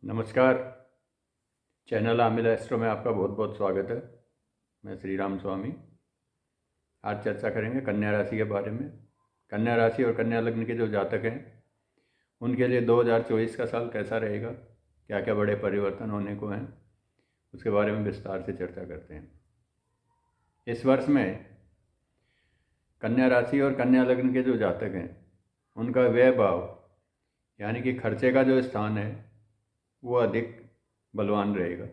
नमस्कार। चैनल आमिल एस्ट्रो में आपका बहुत बहुत स्वागत है। मैं श्री राम स्वामी। आज चर्चा करेंगे कन्या राशि के बारे में। कन्या राशि और कन्या लग्न के जो जातक हैं उनके लिए 2024 का साल कैसा रहेगा, क्या क्या बड़े परिवर्तन होने को हैं, उसके बारे में विस्तार से चर्चा करते हैं। इस वर्ष में कन्या राशि और कन्या लग्न के जो जातक हैं उनका व्यय भाव यानी कि खर्चे का जो स्थान है वो अधिक बलवान रहेगा।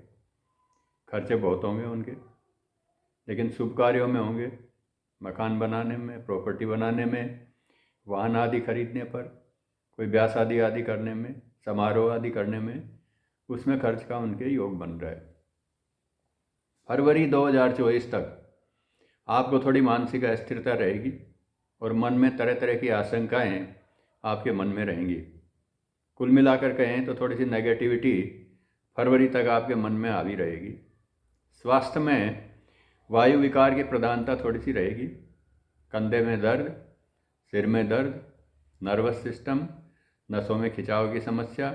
खर्चे बहुत होंगे उनके, लेकिन शुभ कार्यों में होंगे, मकान बनाने में, प्रॉपर्टी बनाने में, वाहन आदि खरीदने पर, कोई ब्याह शादी आदि करने में, समारोह आदि करने में, उसमें खर्च का उनके योग बन रहा है। फरवरी 2024 तक आपको थोड़ी मानसिक अस्थिरता रहेगी और मन में तरह तरह की आशंकाएं आपके मन में रहेंगी। कुल मिलाकर कहें तो थोड़ी सी नेगेटिविटी फरवरी तक आपके मन में हावी रहेगी। स्वास्थ्य में वायु विकार की प्रधानता थोड़ी सी रहेगी। कंधे में दर्द, सिर में दर्द, नर्वस सिस्टम, नसों में खिंचाव की समस्या,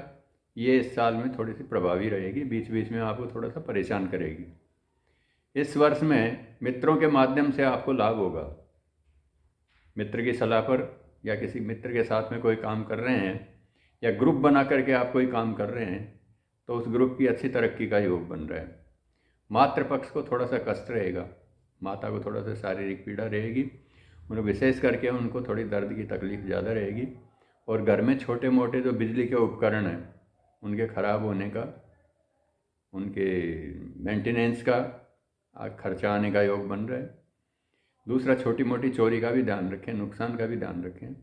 ये इस साल में थोड़ी सी प्रभावी रहेगी। बीच बीच में आपको थोड़ा सा परेशान करेगी। इस वर्ष में मित्रों के माध्यम से आपको लाभ होगा। मित्र की सलाह पर या किसी मित्र के साथ में कोई काम कर रहे हैं या ग्रुप बना करके आप कोई काम कर रहे हैं तो उस ग्रुप की अच्छी तरक्की का योग बन रहा है। मातृ पक्ष को थोड़ा सा कष्ट रहेगा, माता को थोड़ा सा शारीरिक पीड़ा रहेगी, उन्हें विशेष करके उनको थोड़ी दर्द की तकलीफ ज़्यादा रहेगी। और घर में छोटे मोटे जो बिजली के उपकरण हैं उनके ख़राब होने का, उनके मेंटेनेंस का खर्चा आने का योग बन रहा है। दूसरा, छोटी मोटी चोरी का भी ध्यान रखें, नुकसान का भी ध्यान रखें,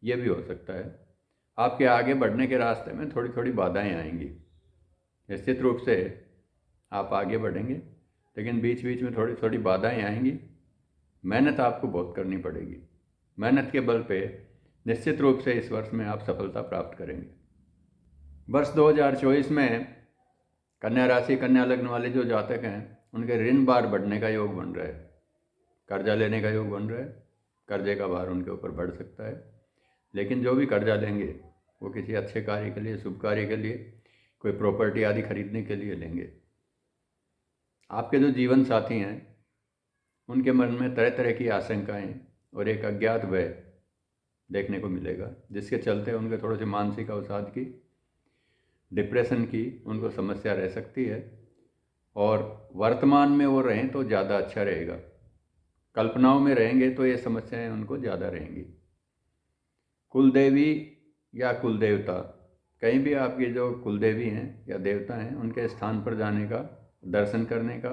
ये भी हो सकता है। आपके आगे बढ़ने के रास्ते में थोड़ी थोड़ी बाधाएं आएंगी। निश्चित रूप से आप आगे बढ़ेंगे, लेकिन बीच बीच में थोड़ी थोड़ी बाधाएं आएंगी। मेहनत आपको बहुत करनी पड़ेगी। मेहनत के बल पे निश्चित रूप से इस वर्ष में आप सफलता प्राप्त करेंगे। वर्ष 2024 में कन्या राशि कन्या लग्न वाले जो जातक हैं उनके ऋण भार बढ़ने का योग बन रहा है। कर्जा लेने का योग बन रहा है। कर्जे का भार उनके ऊपर बढ़ सकता है, लेकिन जो भी कर्जा लेंगे वो किसी अच्छे कार्य के लिए, शुभ कार्य के लिए, कोई प्रॉपर्टी आदि खरीदने के लिए लेंगे। आपके जो जीवन साथी हैं उनके मन में तरह तरह की आशंकाएं और एक अज्ञात भय देखने को मिलेगा, जिसके चलते उनके थोड़े से मानसिक अवसाद की, डिप्रेशन की उनको समस्या रह सकती है। और वर्तमान में वो रहें तो ज़्यादा अच्छा रहेगा। कल्पनाओं में रहेंगे तो ये समस्याएं उनको ज़्यादा रहेंगी। कुलदेवी या कुलदेवता, कहीं भी आपकी जो कुलदेवी हैं या देवता हैं उनके स्थान पर जाने का, दर्शन करने का,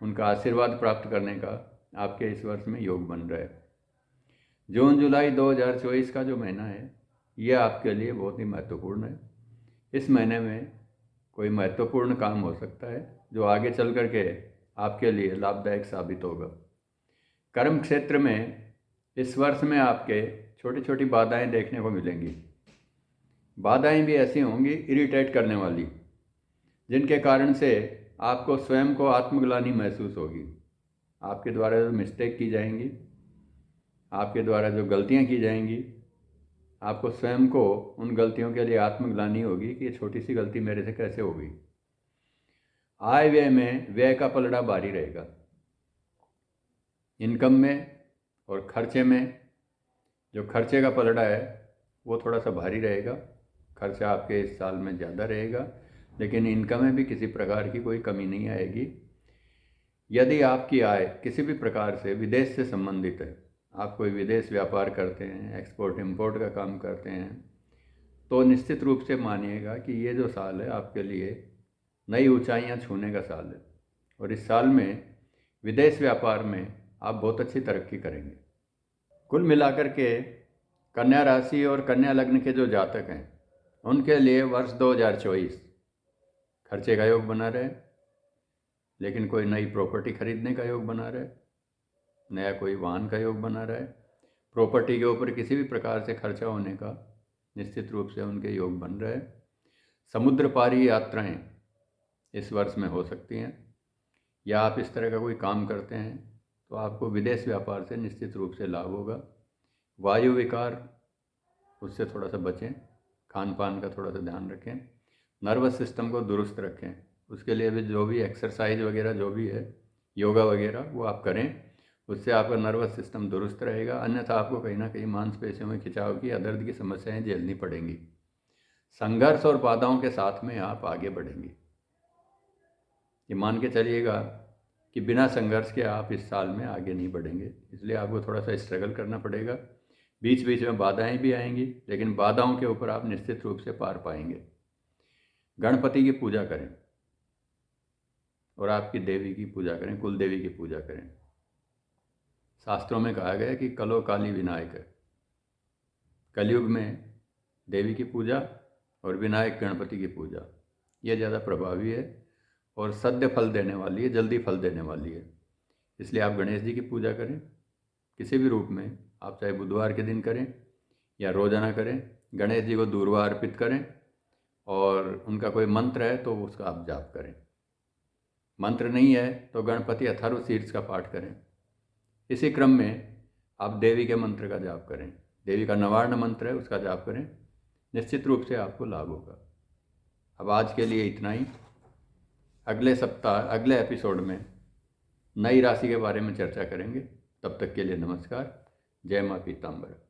उनका आशीर्वाद प्राप्त करने का आपके इस वर्ष में योग बन रहा है। जून जुलाई 2024 का जो महीना है ये आपके लिए बहुत ही महत्वपूर्ण है। इस महीने में कोई महत्वपूर्ण काम हो सकता है जो आगे चल करके आपके लिए लाभदायक साबित होगा। कर्म क्षेत्र में इस वर्ष में आपके छोटी छोटी बाधाएं देखने को मिलेंगी। बाधाएं भी ऐसी होंगी इरिटेट करने वाली, जिनके कारण से आपको स्वयं को आत्मग्लानि महसूस होगी। आपके द्वारा जो मिस्टेक की जाएंगी, आपके द्वारा जो गलतियां की जाएंगी, आपको स्वयं को उन गलतियों के लिए आत्मग्लानि होगी कि ये छोटी सी गलती मेरे से कैसे हो गई। आय व्यय में व्यय का पलड़ा भारी रहेगा। इनकम में और खर्चे में जो खर्चे का पलड़ा है वो थोड़ा सा भारी रहेगा। खर्चा आपके इस साल में ज़्यादा रहेगा, लेकिन इनकम में भी किसी प्रकार की कोई कमी नहीं आएगी। यदि आपकी आय किसी भी प्रकार से विदेश से संबंधित है, आप कोई विदेश व्यापार करते हैं, एक्सपोर्ट इंपोर्ट का काम करते हैं, तो निश्चित रूप से मानिएगा कि ये जो साल है आपके लिए नई ऊंचाइयां छूने का साल है। और इस साल में विदेश व्यापार में आप बहुत अच्छी तरक्की करेंगे। कुल मिलाकर के कन्या राशि और कन्या लग्न के जो जातक हैं उनके लिए वर्ष 2024 खर्चे का योग बना रहे, लेकिन कोई नई प्रॉपर्टी खरीदने का योग बना रहा है, नया कोई वाहन का योग बना रहा है। प्रॉपर्टी के ऊपर किसी भी प्रकार से खर्चा होने का निश्चित रूप से उनके योग बन रहा है। समुद्र पारी यात्राएं इस वर्ष में हो सकती हैं, या आप इस तरह का कोई काम करते हैं तो आपको विदेश व्यापार से निश्चित रूप से लाभ होगा। वायु विकार उससे थोड़ा सा बचें, खान पान का थोड़ा सा ध्यान रखें। नर्वस सिस्टम को दुरुस्त रखें। उसके लिए भी जो भी एक्सरसाइज वगैरह जो भी है, योगा वगैरह, वो आप करें। उससे आपका नर्वस सिस्टम दुरुस्त रहेगा, अन्यथा आपको कहीं ना कहीं मांसपेशियों में खिंचाव की या दर्द की समस्याएं झेलनी पड़ेंगी। संघर्ष और बाधाओं के साथ में आप आगे बढ़ेंगे। ये मान के चलिएगा कि बिना संघर्ष के आप इस साल में आगे नहीं बढ़ेंगे, इसलिए आपको थोड़ा सा स्ट्रगल करना पड़ेगा। बीच बीच में बाधाएं भी आएंगी, लेकिन बाधाओं के ऊपर आप निश्चित रूप से पार पाएंगे। गणपति की पूजा करें और आपकी देवी की पूजा करें, कुल देवी की पूजा करें। शास्त्रों में कहा गया है कि कलो काली विनायक है। कलयुग में देवी की पूजा और विनायक गणपति की पूजा ये ज़्यादा प्रभावी है और सद्य फल देने वाली है, जल्दी फल देने वाली है। इसलिए आप गणेश जी की पूजा करें किसी भी रूप में, आप चाहे बुधवार के दिन करें या रोज़ाना करें। गणेश जी को दूर्वा अर्पित करें और उनका कोई मंत्र है तो उसका आप जाप करें। मंत्र नहीं है तो गणपति अथर्व शीर्ष का पाठ करें। इसी क्रम में आप देवी के मंत्र का जाप करें, देवी का नवार्ण मंत्र है उसका जाप करें, निश्चित रूप से आपको लाभ होगा। अब आज के लिए इतना ही। अगले सप्ताह अगले एपिसोड में नई राशि के बारे में चर्चा करेंगे। तब तक के लिए नमस्कार। जय माँ पीताम्बर।